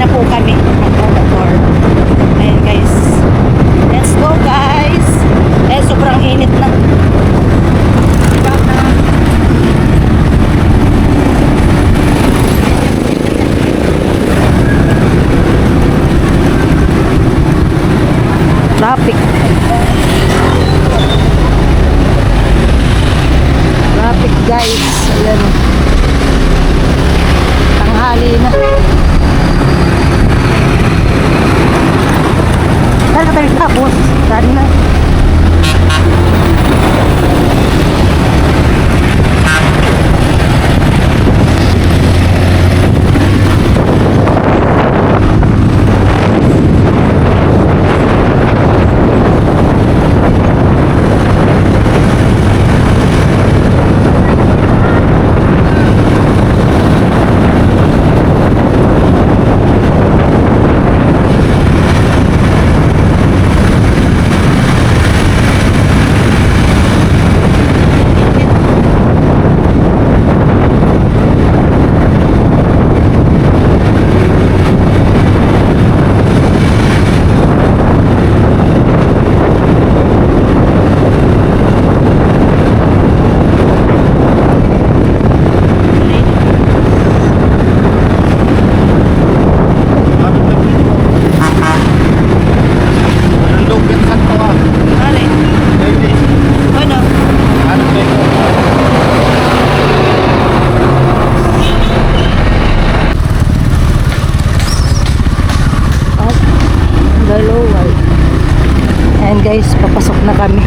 na po kami magmo-motor. Ayan guys. Let's go guys. Eh, sobrang init na. Traffic. Traffic guys. Ayan. Tanghali na. Saan tayo tapos? Saan na? Guys, papasok na kami.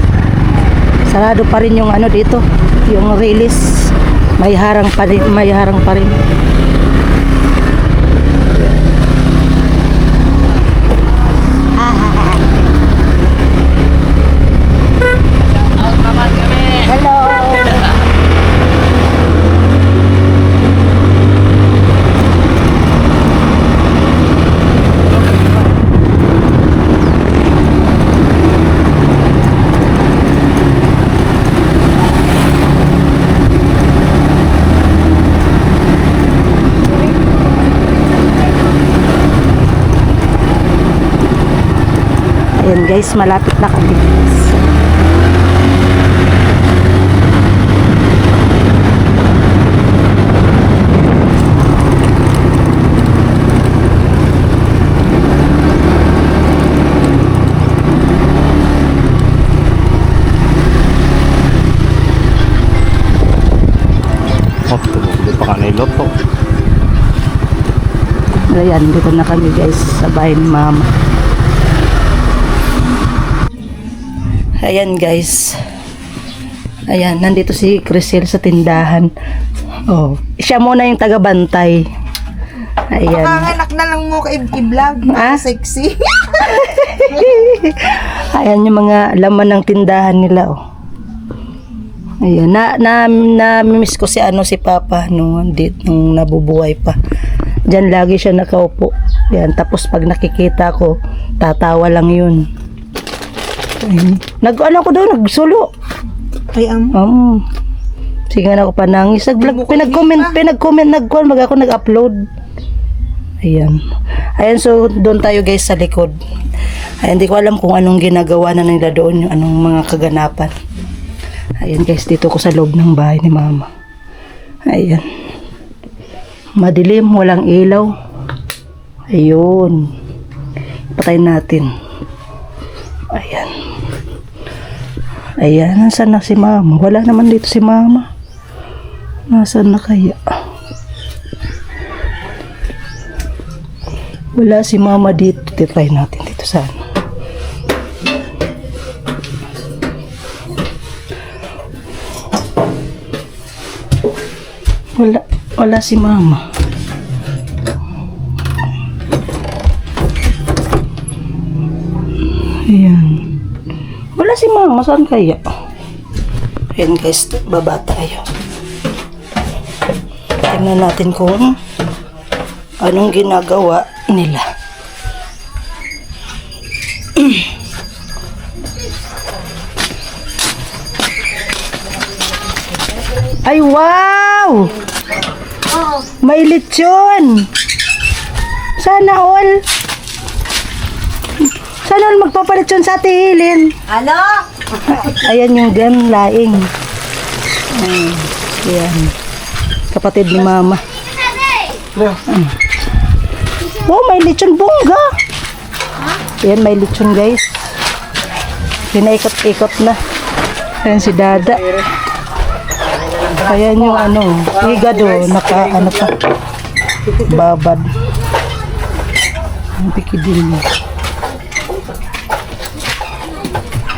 Sarado pa rin yung ano dito, yung release. May harang pa rin, may harang pa rin. Hello. Ayan guys, malapit na kami. Oh, tumuloy pa ka na yung loto. Ayan, dito na kami guys, sa bahay ni Mama. Ayan guys. Ayan, nandito si Crisel sa tindahan. Oh, siya muna yung taga-bantay. Ayan. Panganak na lang mo kay i-vlog. Sexy. Ayan yung mga laman ng tindahan nila, oh. Ayan, na-miss ko si Papa nung nabubuhay pa. Diyan lagi siya nakaupo. Ayan, tapos pag nakikita ko, tatawa lang yun. Nag-ano ko doon, nagsulo. Ay, sige na ako panangis. Nag-vlog, pinag-comment, mag ako nag-upload. Ayan. Ayan, so doon tayo guys sa likod. Ayan, hindi ko alam kung anong ginagawa na nila doon, yung anong mga kaganapan. Ayan guys, dito ko sa loob ng bahay ni Mama. Ayan. Madilim, walang ilaw. Ayun. Patayin natin. Ayan. Ayan, nasaan na si Mama? Wala naman dito si Mama. Nasaan na kaya? Wala si Mama dito. Titry natin dito sana. Wala si Mama. Ayan. Wala si Mama. Saan kaya? Ayan guys, baba tayo. Tingnan natin kung anong ginagawa nila. Ay, wow! May lechon! Sana all. Sana all magpapalit yun sa Ate Helen. Ano? Ayan yung gan, laing. Ayan. Kapatid ni Mama. Oh, may lechon bongga. Ayan, may lechon guys. Pinaikot-ikot na. Ayan si Dada. Ayan yung ano, higado, naka ano pa. Babad. Ang pikidin mo.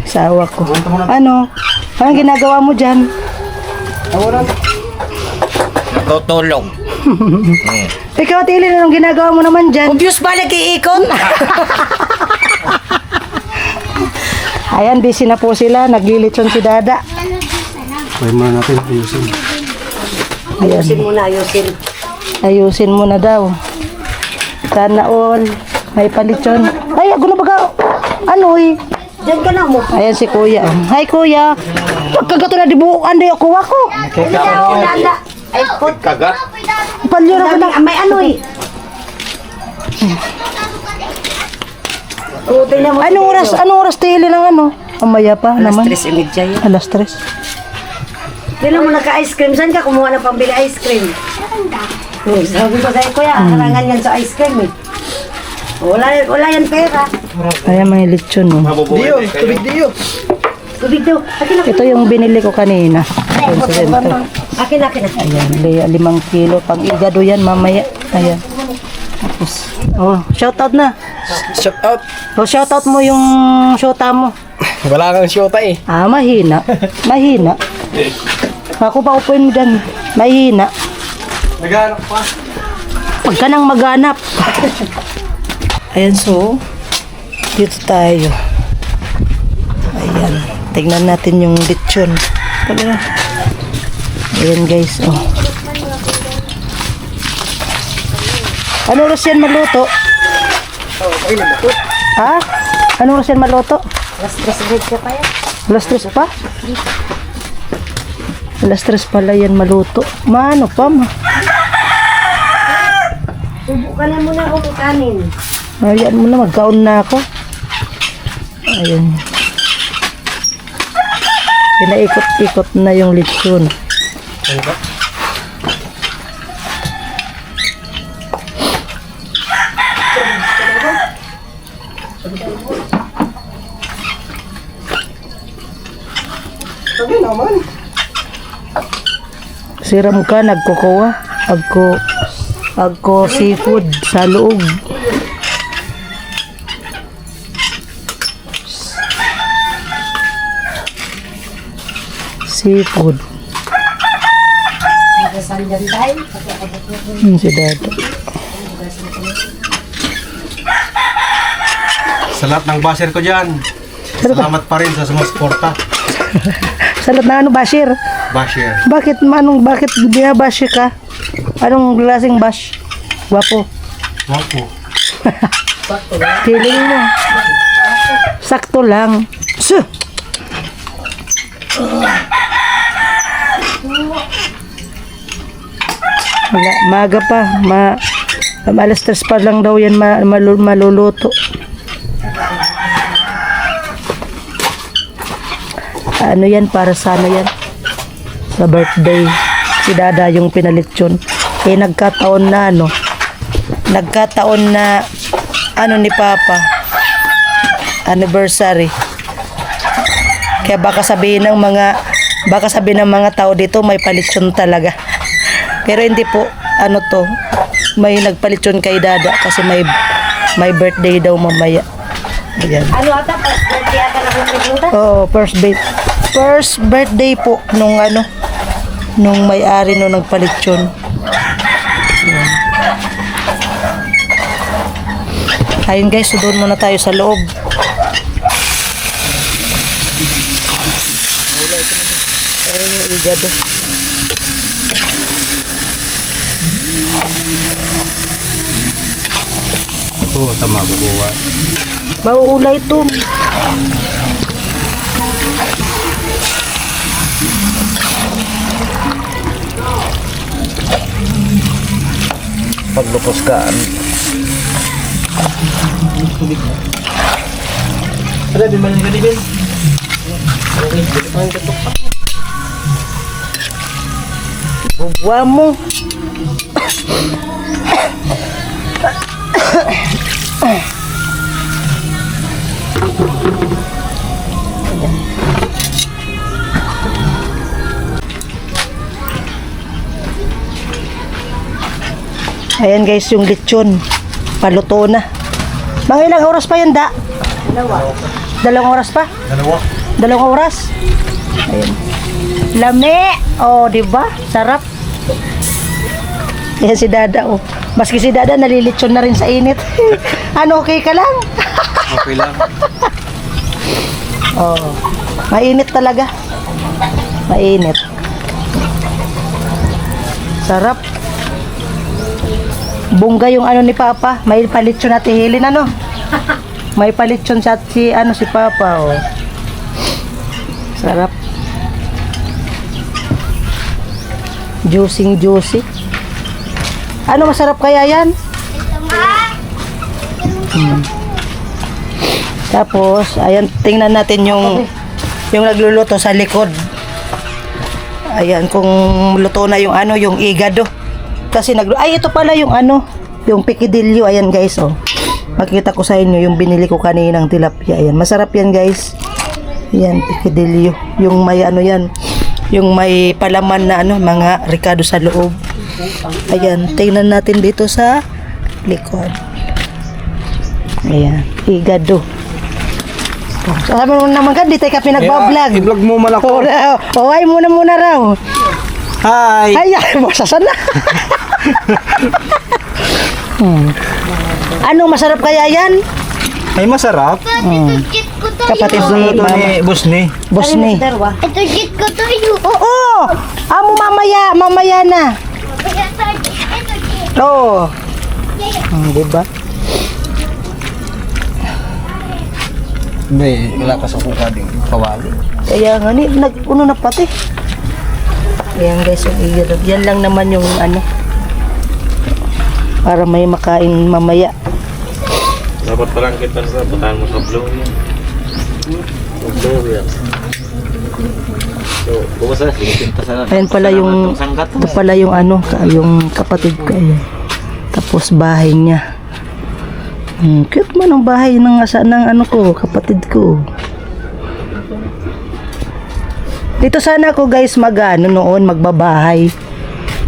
Sawa ko. Ano? Anong ginagawa mo dyan? Natutulog. Ikaw, Tilly, anong ginagawa mo naman dyan? Obvious ba nag-iikot? Ayan, busy na po sila. Naglilitson si Dada. Pwede muna natin ayusin. Ayan. Ayusin mo na daw. Sana all. May palitson. Ay, ako na baga. Ano eh? Diyan ka na mo. Ayan si Kuya. Hi, Kuya. Pagkagato na dibuuan na yung kuha ko. Ay, put. Kagat. Palyo na ko na. May ano eh. Anong oras? Anong oras Tilly ng ano? Amaya pa naman. imidya yun. Alas 3. Kailan mo nagka-ice cream? Saan ka kumuha ng pambili ice cream? Sabi ko sa'yo, kuya, harangan yan sa ice cream eh. Wala yan pera. Ayan, may lechon mo. Diyo, tubig diyo. Tubig daw. Akin Ito yung binili ko kanina. Akin. Ayan, 5 kilo. Pang igado yan mamaya. Ayan. Tapos, oh, shoutout na. Shout out. Oh, shoutout mo yung shota mo. Wala kang shota eh. Ah, mahina. Mahina. Ako pa upuin mo dyan. Mahina. Naghanap pa. Huwag ka nang maghanap. Ayan, so, dito tayo. Ayan. Tignan natin yung lechon. Ayan, guys. Oh. Ano oras yan maluto? Ha? Ano oras yan maluto? Alas 3 ka pa yan. Alas 3 pa? Alas 3 pala yan maluto. Maano pa ma? Subukan na muna ako kanin. Ayan mo na, magkaon na ako. Ayan. Pinaikot-ikot na yung lechon. Siram ka, nagkukuha. Agko seafood sa loob. Seafood. Si Dada. Sa lahat ng basher ko dyan. Salamat pa rin sa sumusuporta. Salat na ano, Bashir? Basher. Bakit binabash ka? Anong klaseng bash? Gwapo. Wapo. Feeling mo. Sakto lang. Su! Wala, maga pa. Alas 3 pa lang daw yan maluluto. Ano yan? Para sa ano yan? Sa birthday. Si Dada yung pinalitsyon. Eh, nagkataon na ano ni Papa. Anniversary. Kaya baka sabihin ng mga tao dito may palitsyon talaga. Pero hindi po, ano to, may nagpalitsyon kay Dada kasi may birthday daw mamaya. Ayan. Ano ata? Birthday ata na pumunta? Oo, first birthday po nung may-ari nung nagpalitsyon. Ayan. Ayun guys, so doon muna tayo sa loob. Ayun yung igado. Oo, tama kukuha. Mauulay ito. Paglupos ka, tubig mo. Ada, bimbang ka din. Okay, bimbang ka to. Bubwa mo. Ayan guys, yung lechon. Paluto na. Mga ilang oras pa yan, da? Dalawang oras pa? Dalawang oras? Ayan. Lami! Oh, di ba? Sarap. Yan si Dada, oh. Maski si Dada, nalilitsyon na rin sa init. Ano, okay ka lang? Okay lang. Oh. Mainit talaga. Mainit. Sarap. Bungga yung ano ni Papa. May palitsyon natin Helen, ano? May palitsyon sa si Papa, oh. Sarap. Juicy. Ano masarap kaya yan? Tapos, ayan, tingnan natin yung nagluluto sa likod. Ayan, kung luto na yung yung igado. Kasi ay, ito pala yung yung pikidilyo. Ayan guys, oh. Makikita ko sa inyo yung binili ko kaninang tilapia. Ayan, masarap yan guys. Ayan, pikidilyo. Yung may yan. Yung may palaman na mga ricado sa loob. Ayan, tingnan natin dito sa likod. Ayan, igado. Sabi mo naman ka, di tayo ka pinagbablog. I-vlog mo malako. Ay, muna raw. Hi! Ay, masasan na. Anong masarap kaya yan? Ay, masarap. Kapatid ni Ito Mama. ni Busni. Bosni. Ito jit ko to yun. Oo! Amo mamaya na. Oo. Diba? Hindi, wala ka sa kuka din. Kawali. Kaya nga nag-uno na pati. Ayan guys, yung igado. Yan lang naman yung para may makain mamaya. Dapat parang kita sa butahan mo sa blow yan. Blow yan. So, bukas na, pinta sa Ayan pala yung ito pala yung yung kapatid ko. Ayan. Tapos bahay niya. Cute man ang bahay ng ko, kapatid ko. Dito sana ako guys noon magbabahay.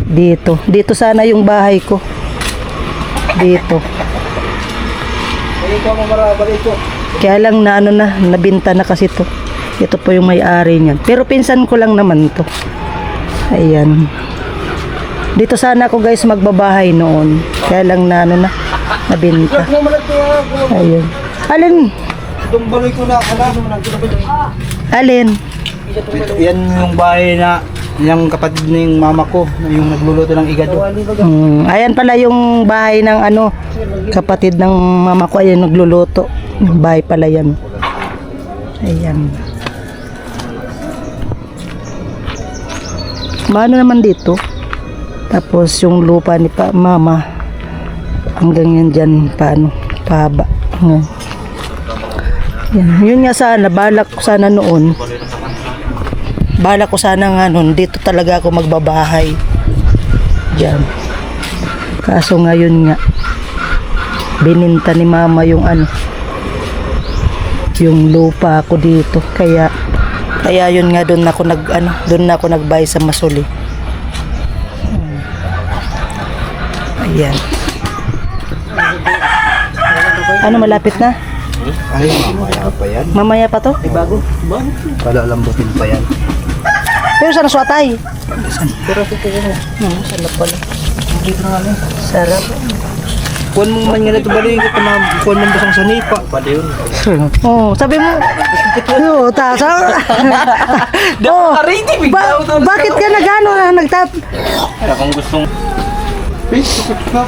Dito sana yung bahay ko. Dito. Kaya lang na nabinta na kasi to. Ito po yung may-ari niyan. Pero pinsan ko lang naman to. Ayan. Dito sana ako guys magbabahay noon. Kaya lang na nabinta. Ayun. Alin? Tumbaloy ko na. Alin? Yan yung bahay na yung kapatid ng mama ko, yung nagluluto ng igado. Ayan pala yung bahay ng kapatid ng mama ko. Ayan nagluluto. Yung bahay pala yan. Ayan. Maano naman dito? Tapos yung lupa ni mama hanggang yan dyan pahaba. Yan. Yun nga sana, balak ko sana noon. Balak ko sana nga noon, dito talaga ako magbabahay. Diyan. Kaso ngayon nga, bininta ni mama yung yung lupa ko dito. Kaya yun nga doon ako nagbay sa Masuli. Ayan. Malapit na? Ay, mamaya pa yan. Mamaya pa to? Bago. Palalambutin pa yan. Pero sana suwatay. Pero sarap pala. Sarap. Kuwan mo man nga na ito balik, kuwan mo basang sa nipa. Pwede yun. Sabi mo. Tasa. Bakit ka nagtap? Kung gustong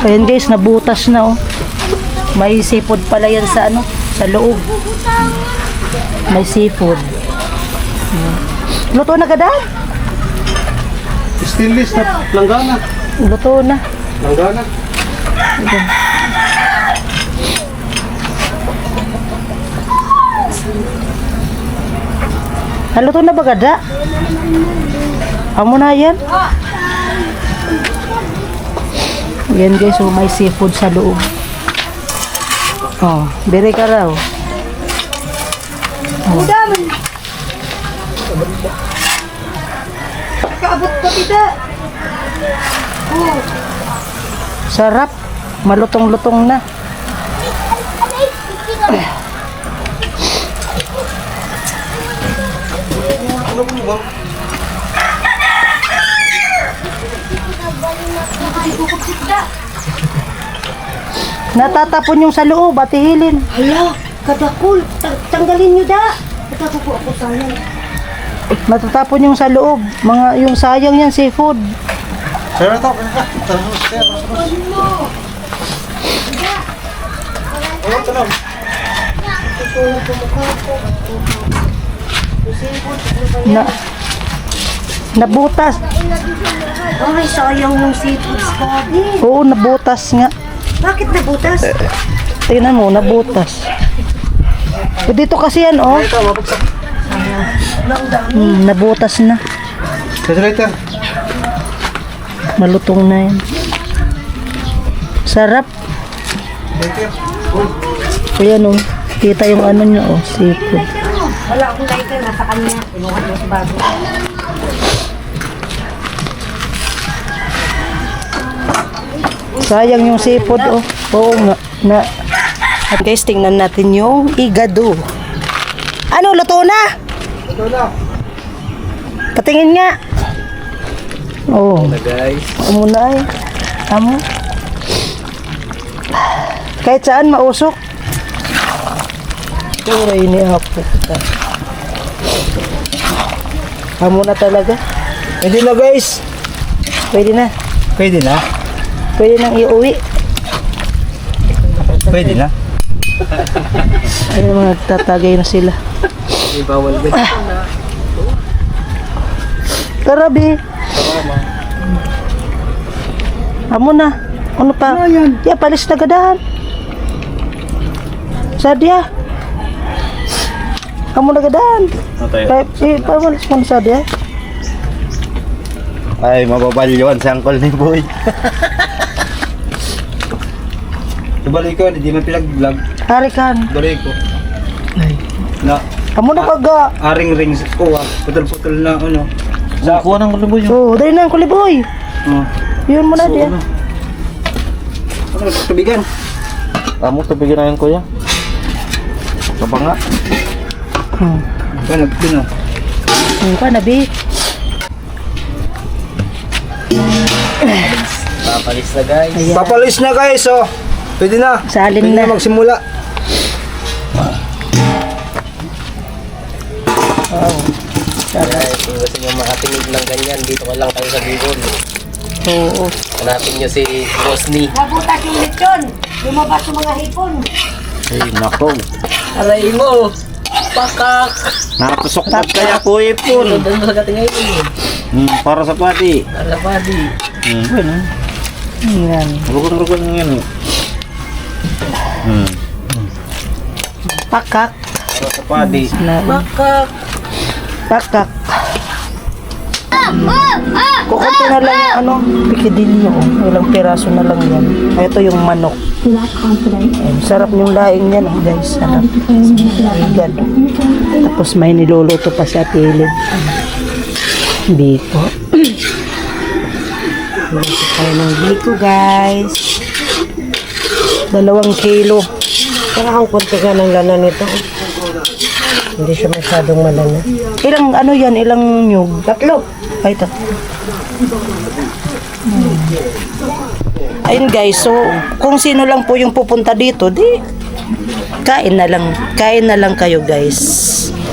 Ayan guys, nabutas na May seafood pala yan sa sa loob. May seafood. Luto na kadaan? Stainless na langgana. Luto na. Langgana. Haluto na ba gada? Amo na yan. Yan guys, so may seafood sa loob. Oh, bere ka raw. Ang dami. Kaabot pa kita. Oh. Sarap. Malutong-lutong na. Natatapon yung sa loob, atihilin. Hala, kadakul. Tanggalin nyo da. Natapupo ako sayang. Natatapon yung sa loob. Mga yung sayang yan seafood. Sir, ito. Na nabutas. Ay, sayang yung seafood spaghetti. Oo, nabutas nga. Bakit nabutas? Tingnan mo, nabutas. Dito kasi yan, oh. Ito, mabagsak. Nabutas na. Later. Malutong na yan. Sarap. Later. Ayan, oh. Kita yung ano niya, oh. Seafood. Wala akong lighter, nasa kanya. Inuha niyo sa bago. Sayang yung seafood, oh. Oo nga. At guys, tingnan natin yung igado. Ano, luto na? Ito na. Patingin nga. Oh. Guys. Amo na ay. Amo. Kahit saan mausok. Pura ini ako. Amo na talaga. Pwede na guys. Pwede na. Pwede na. Pwede nang iuwi. Pwede na. Ay, mga tatagay na sila. May bawal ba? Karabi. Amo na. Ano pa? Ya, palis na gadahan. Sadya. Amo na gadahan. Kaya, palis mo na sadya. Ay, mababalyon sa angkol ni Boy. Ibalik ko, hindi man pinag-vlog. Harikan. Balik ko. Na, Amo na kaga. aring rings ko putol-putol na ano. Sa kuha ng kuliboy. Oh, dahil na ang kuliboy. Yun mo na diyan. Ano, tubigan. Amo tubigan na yan kuya. Saba nga. Ano, pino. Ano ka, nabi? Papalis na guys. Ayan. Papalis na guys, oh. Pwede na. Salin Pwede na. na magsimula. Guys, kung gusto nyo makatinig lang ganyan, dito ka lang tayo sa Bicol. Oo. Hanapin nyo si Rosny. Nabutas yung lechon. Lumabas yung mga hipon. Ay, nako. Aray mo. Pakak. Napasok na kaya po ipon. Doon mo sa gating ngayon. Para sa pati. Alapadi. Bueno. Yan. Rugon-rugon yan. Pakak. Para sa pati. Pakak. Pakak. Kukunti na lang yung ano, pikidilyo. Ilang piraso na lang yan. Ito yung manok. Ayan, sarap yung laing yan, guys. Sarap. Igad. Tapos may niluluto pa sa pilid. Biko. Luto tayo ng biko, guys. 2 kilo. Parang konti ka ng lana nito. Hindi siya masyadong malana. Ilang ano yan? Ilang nyug? 3. Ay, ito. Ayun guys, so kung sino lang po yung pupunta dito, di kain na lang kayo guys.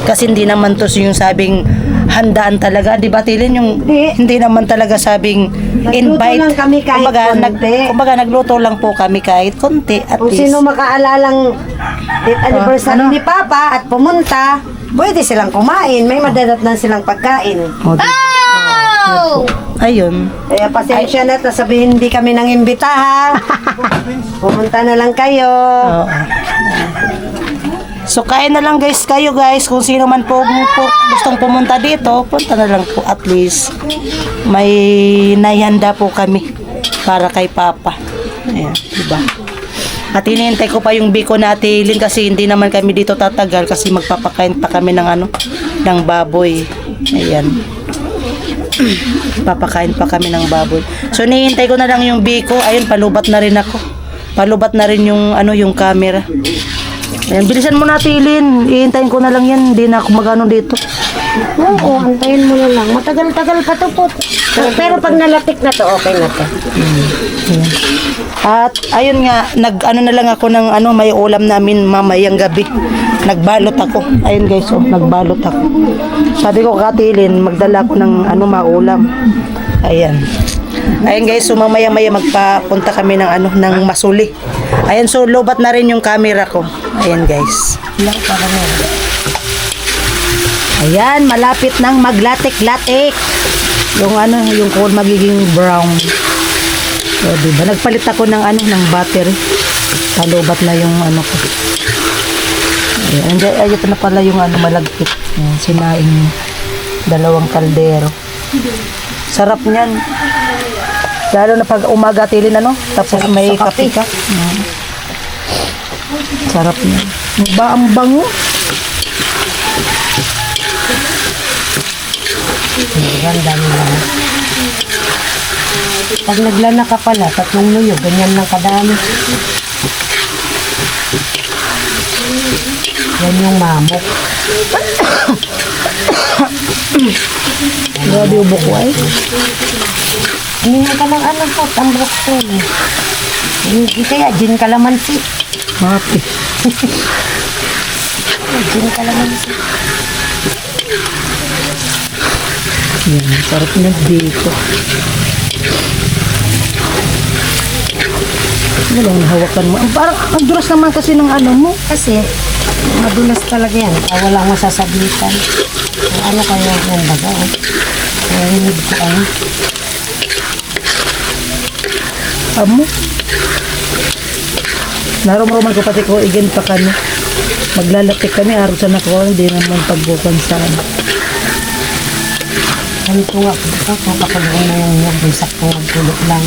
Kasi hindi naman to yung sabing handaan talaga, di ba Tilin? Yung hindi naman talaga sabing invite. lang kami kahit konti. kumbaga nagluto lang po kami kahit konti at Kung least. sino makaalalang date anniversary ni Papa at pumunta, pwede silang kumain. May madadatnan silang pagkain. O, di- Ayun. Kaya pasensya na, sabihin hindi kami nang imbita ha. Pumunta na lang kayo. Oo. So kain na lang guys kayo guys. Kung sino man po gustong pumunta dito, punta na lang po. At least may naihanda po kami para kay Papa. Ayan, diba? At hinihintay ko pa yung biko na atilin kasi hindi naman kami dito tatagal kasi magpapakain pa kami ng ng baboy. Ayan. Papakain pa kami ng baboy. So hinihintay ko na lang yung biko. Ayun, palubat na rin ako. Palubat na rin yung yung camera. Ayan, bilisan mo na Tilin. Ihintayin ko na lang yan. Hindi na ako magano dito. Oo, antayin mo na lang. Matagal-tagal pa to po. Pero pag nalapit na to, okay na to. Ayan. At ayun nga, na lang ako ng may ulam namin mamayang gabi. Nagbalot ako. Ayun guys, nagbalot ako. Sabi ko Katilin, magdala ako ng maulam. Ayan. Ayan guys, so mamaya-maya magpapunta kami ng ng Masuli. Ayan, so lobat na rin yung camera ko. Ayan guys. Ayan, malapit nang maglatik-latik. Yung yung kulay magiging brown. So, diba? Nagpalit ako ng ng battery. Palubat na yung ko. Ayan, ayun na pala yung malagkit. Ayan, sinaing dalawang kaldero. Sarap niyan. Lalo na pag umaga Tilin tapos may kape ka. Sarap niyan. Ang bango. Ganda nila. Pag naglana ka pala, 3 luyo, ganyan lang kadami. Yan yung mamok. Grabe ubo ko ay. Hindi ka ng po, tambrok to. Hindi kaya, gin kalamansi. Happy. Gin kalamansi. Yan, sarap na dito. Walang hawakan mo. Parang ang duras naman kasi ng mo. Kasi, madulas talaga yan. Walang masasabitan. Ano kaya yan baga? Nahinig ko Amo. Narom-roman ko pati ko igen pa kami. Maglalapit kami araw sa nako, hindi naman pagbukan sa Ganito nga po, kapag na yung yung sakto nagtulog lang.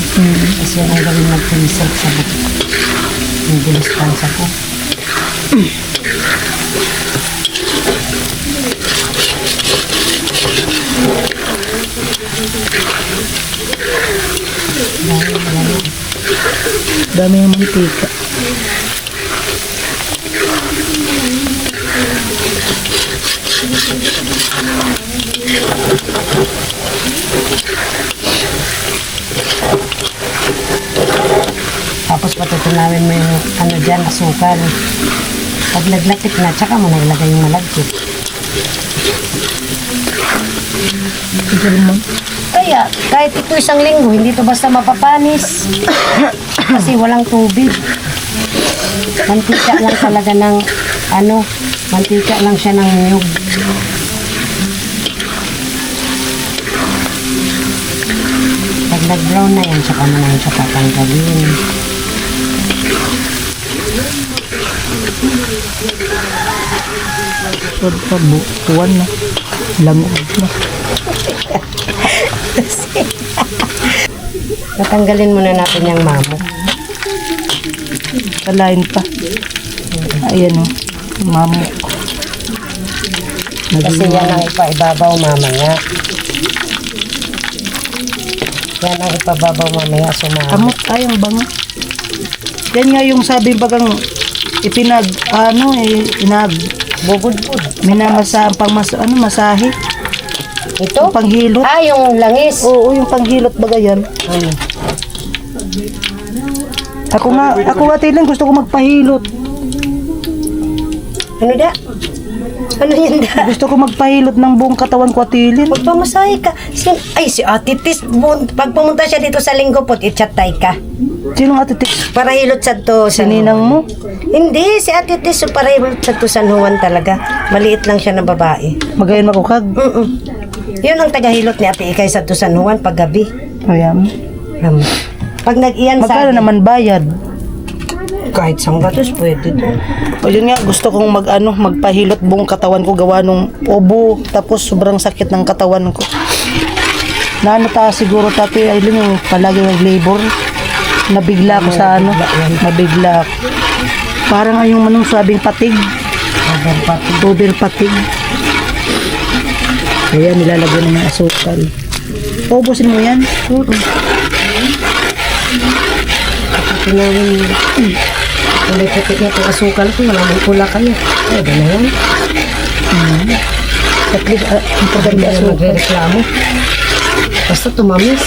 Kasi yan ang gawin nagtulisag sa buto. Yung dilispansa ko. dami ng mantika. Tapos patutunawin mo yung dyan, asukal. Pag naglapit na, tsaka mo naglagay yung malagkit. Kaya, kahit ito 1 linggo, hindi to basta mapapanis. Kasi walang tubig. Mantika lang talaga ng, mantika lang siya ng niyog. Pag nag-brown na yan, tsaka mo na yung tsaka tanggalin. Tuwan na. Langog na. Natanggalin muna natin yung mamok. Kalain pa. Ayan o. Mamok. Kasi yan ang ipaibabaw mamaya. Yan ang ipababaw mamaya sa mamok. Kamot tayong bango. Yan nga yung sabi bagang Bugod-bud. minamasa pang masahe. Ito? Panghilot. Yung langis. Oo, yung panghilot baga yan. Ako nga Tilin, gusto ko magpahilot. Ano da? Ano yun da? Gusto ko magpahilot ng buong katawan ko Tilin. Magpamasahe ka. Si Ate Tis, pag pumunta siya dito sa linggo po, i-chatay ka. Sinong Ate Tis? Para hilot sa to. Sininang mo? Hindi, si Ate Tis, para hilot sa to San Juan talaga. Maliit lang siya na babae. Magayon makukag. Yun ang tagahilot ni Ate Ikay sa to San Juan pag gabi. Ayan. Pag nag-iyan sa Magkano naman bayad? Kahit saan gatos, pwede to. O yun nga, gusto kong magpahilot buong katawan ko gawa nung ubo. Tapos sobrang sakit ng katawan ko. Naano ta siguro tapi ay yung palagi nag-labor. Nabigla ko sa nabigla ako. Parang ay yung manong sabing patig. Over patig. Kaya nilalagyan ng asukal. Ubusin mo yan. Tinawin kulay putik na itong asukal ko, malamang pula kayo. Pwede na yan. At least, importante Hindi na asukal. magre-reklamo. Basta tumamis.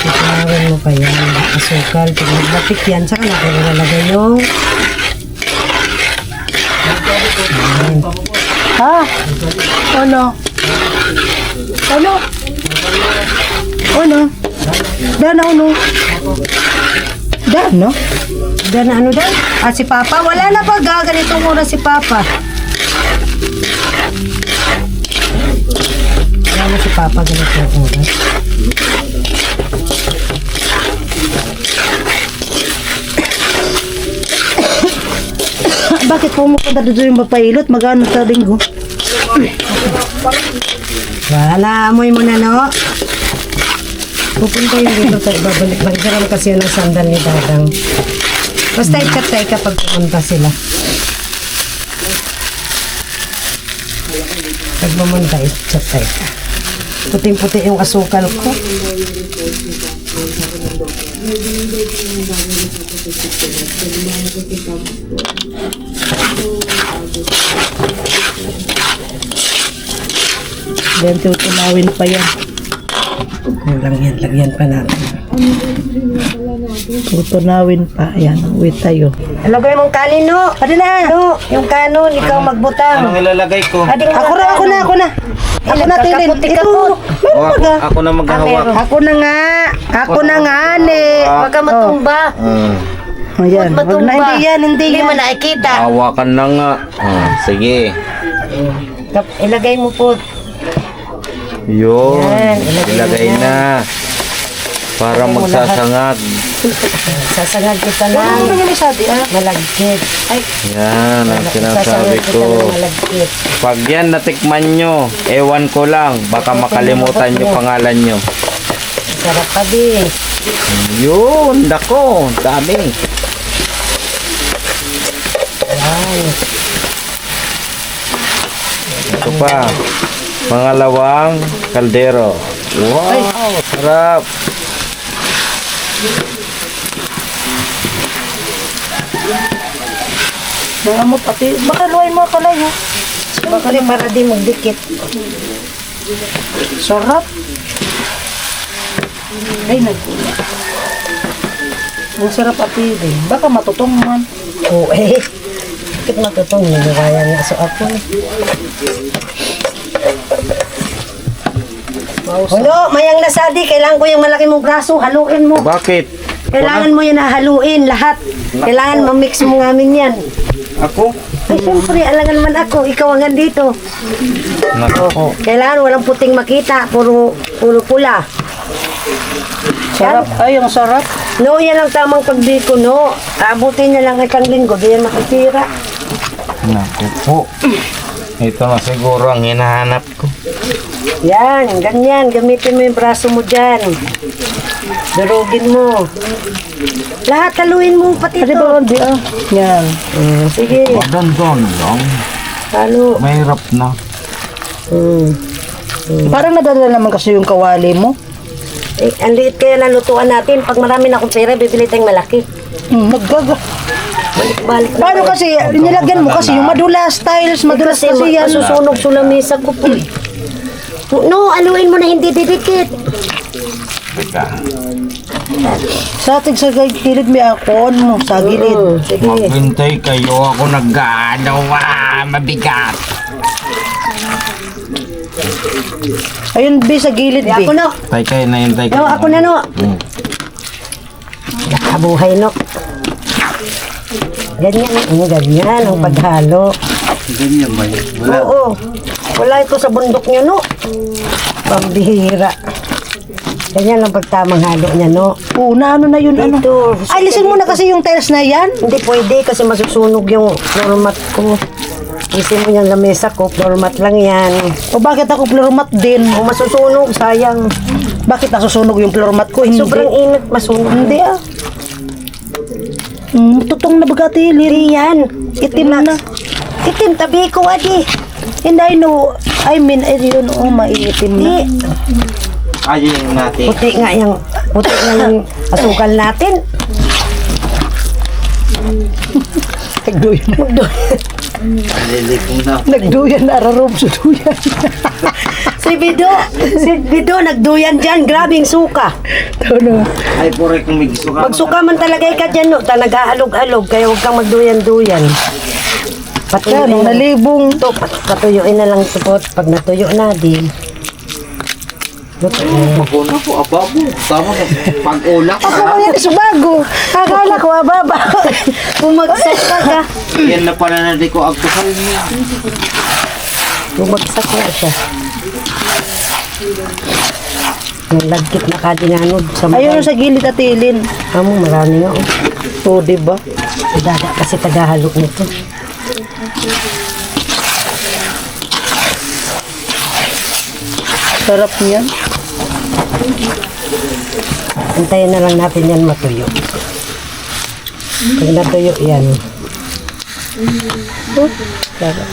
Tinawin mo pa yan. Asukal. Pag nagbatik yan, saka natin ilalagay yung Ha? Ano? Ano? Ano? Dana ano? Dana? Dana ano daw? Ah, si Papa? Wala na pa ganitong oras si Papa. Wala na si Papa ganitong oras. Bakit pumupunta doon yung mapahilot? Magano sa linggo? Wala, amoy mo na, no? Pupunta yung dito tayo, babalik naman kasi yan ang sandal ni Dadang. Basta ikatay kapag pumunta sila. Pag pumunta, ikatay ka. Puting-puti yung asukal ko. Then tutunawin pa yan. Lagyan pa natin. Tutunawin pa. Ayan, wait tayo. Ilagay mong kanin, no? Pwede na. No, yung kanon, ikaw magbutang. Anong ilalagay ko? Ako na. Ako na, Tilin. Ito. O, ako na maghahawak. Ako na nga, ne. Huwag ka matumba. Ayan, wag na, hindi Hindi mo yan. nakikita. Hawakan na nga. Sige. Ilagay mo po. Yun. Yan, Ilagay na. Para magsasangag. Sasangag kita Ano lang. naman yung sabi, ah? Malagkit. Ay, Yan ang sinasabi sasangag kita ko. ng malagkit. Pag yan natikman nyo, ewan ko lang. Baka makalimutan nyo pangalan nyo. Sarap pa din. Yun, dako. Dami. Yan. Ito pa. Pangalawang kaldero. Wow, sarap. Mga mo pati. Baka luwain mo kalay, ha? Baka rin para di magdikit. Sarap. Ay, nagkulat. Ang sarap pati din. Baka matutong man. Oo eh. Bakit matutong? Hindi kaya nga sa ako. Ano, mayang nasadi, kailangan ko yung malaki mong braso, haluin mo. Bakit? Kailangan mo yan haluin, lahat. Kailangan mamix mo ngamin yan. Ako? Ay, siyempre, alangan naman ako, ikaw ang andito. Nako. Kailangan walang puting makita, puro pula. Sarap. Ay, ang sarap. No, yan ang tamang pagbiko, no. Abutin niya lang isang linggo, di yan makitira. Naku po. Ito na siguro ang hinahanap ko. Yan, ganyan, gamitin mo yung braso mo dyan. Durugin mo. Lahat haluin mo, pati Pati ito. ba, di ah? Yan. Sige, Dandan lang. halo. Mahirap na. Parang nadala naman kasi yung kawali mo. Eh, ang liit kaya na lutuan natin. Pag marami na akong pera, bibili tayong malaki. Naggaga. Balik-balik na. Paano kasi, nilagyan mo kasi yung madulas tiles, madulas Kasi kasi yan. masusunog sulamisa ko po. No, aluin mo na hindi didikit. Teka. Sa ating sa gilid may akon mo, sa gilid. Sige. Maghintay kayo. Ako nag-ano. Mabigat. Ayun, B, sa gilid, B. Ako no. Tay kayo na yun. Tay No, ako na no. Nakabuhay no. Ganyan ang paghalo. Ganyan ba yun? Oo. Wala ito sa bundok nyo no. Pambihira. Ganyan lang pagtamang halo niya, no? Oo, na ano na yun, ano. Ito. Ay, lisin mo na kasi yung tiles na yan. Hindi pwede kasi masusunog yung floor mat ko. Isin mo yung lamesa ko, floor mat lang yan. O bakit ako floor mat din? O masusunog, sayang. Bakit nasusunog yung floor mat ko? Hindi. Sobrang init, masunog. Hindi ah. Tutong na bagati, Hindi yan. Itim na. Itim, tabi ko, adi. And I know, I mean, yun, maiitim na. Hindi. Ayun natin. Puti nga yung asukal natin. Nagduyan na. Nalilikong na. Nagduyan na, ararob sa duyan. Si Bido nagduyan dyan. Grabing suka. Ano? Ay, pure kung may gusto ka. Magsuka man talaga ka dyan, no? Nag-aalog-alog, kaya huwag kang magduyan-duyan. Patuyuin Ano, na. nalibong. Ito, patuyuin na lang ito po. Pag natuyo na, di. Maguna po, ababo. Tama ka. Pag-ulak Ako ka. mo yan sa bago. Akala ko, ababa. Bumagsak ka ka. Yan na pala na di ko agtusal niya. Bumagsak na siya. Nalagkit na kadinanod sa Ayun sa gilid at ilin. Amo, marami nga. O, diba? Dada kasi tagahalok nito. Sarap niyan. Antayin na lang natin yan matuyo. Pag natuyo yan, Sarap.